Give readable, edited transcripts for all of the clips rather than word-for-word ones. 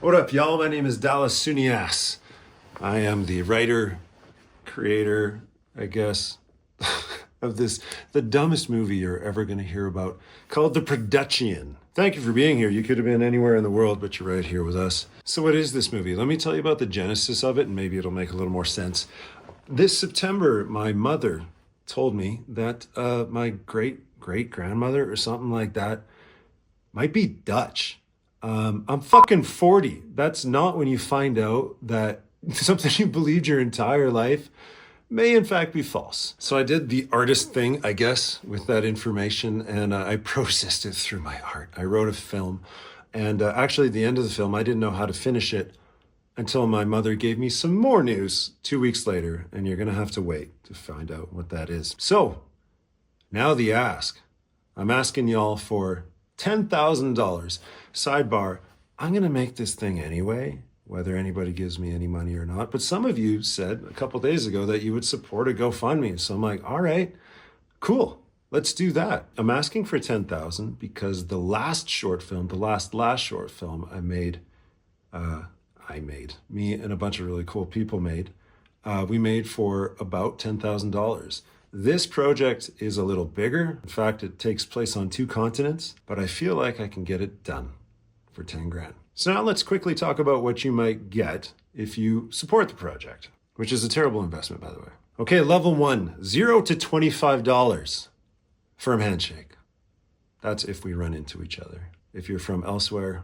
What up, y'all? My name is Dallas Sunias. I am the writer, creator, I guess, of the dumbest movie you're ever going to hear about, called The Predutchian. Thank you for being here. You could have been anywhere in the world, but you're right here with us. So what is this movie? Let me tell you about the genesis of it, and maybe it'll make a little more sense. This September, my mother told me that my great-great-grandmother or something like that might be Dutch. I'm fucking 40. That's not when you find out that something you believed your entire life may in fact be false. So I did the artist thing, I guess, with that information, and I processed it through my art. I wrote a film, and actually at the end of the film, I didn't know how to finish it until my mother gave me some more news 2 weeks later, and you're gonna have to wait to find out what that is. So, now the ask. I'm asking y'all for $10,000. Sidebar, I'm gonna make this thing anyway, whether anybody gives me any money or not. But some of you said a couple days ago that you would support a GoFundMe. So I'm like, all right, cool, let's do that. I'm asking for 10,000 because the last short film, the last short film I made, me and a bunch of really cool people made, we made for about $10,000. This project is a little bigger. In fact, it takes place on 2 continents, but I feel like I can get it done for 10 grand. So now let's quickly talk about what you might get if you support the project, which is a terrible investment, by the way. Okay, level 1, $0 to $25. Firm handshake. That's if we run into each other. If you're from elsewhere,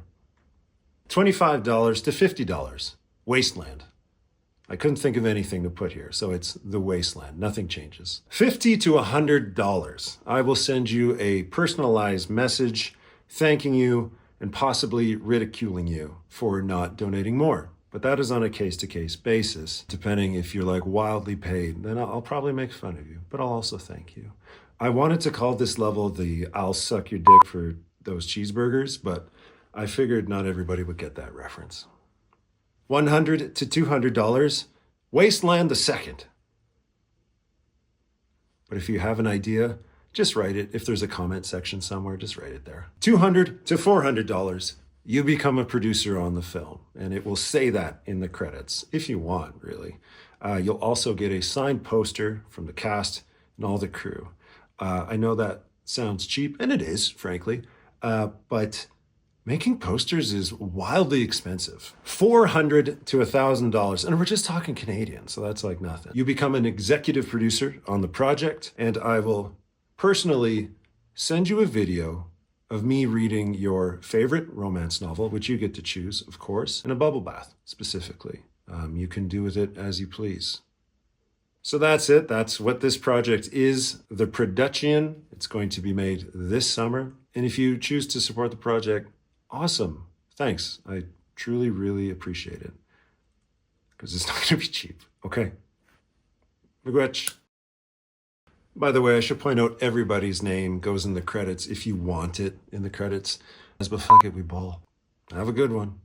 $25 to $50. Wasteland. I couldn't think of anything to put here, so it's the wasteland. Nothing changes. $50 to $100. I will send you a personalized message thanking you and possibly ridiculing you for not donating more. But that is on a case-to-case basis. Depending if you're like wildly paid, then I'll probably make fun of you, but I'll also thank you. I wanted to call this level the I'll suck your dick for those cheeseburgers, but I figured not everybody would get that reference. $100 to $200, Wasteland the Second. But if you have an idea, just write it. If there's a comment section somewhere, just write it there. $200 to $400, you become a producer on the film, and it will say that in the credits, if you want, really. You'll also get a signed poster from the cast and all the crew. I know that sounds cheap, and it is, frankly, but making posters is wildly expensive. $400 to $1,000, and we're just talking Canadian, so that's like nothing. You become an executive producer on the project, and I will personally send you a video of me reading your favorite romance novel, which you get to choose, of course, in a bubble bath, specifically. You can do with it as you please. So that's it. That's what this project is, The Predutchian. It's going to be made this summer, and if you choose to support the project, awesome. Thanks. I truly, really appreciate it. Because it's not going to be cheap. Okay. Miigwech. By the way, I should point out everybody's name goes in the credits if you want it in the credits. But fuck it, we ball. Have a good one.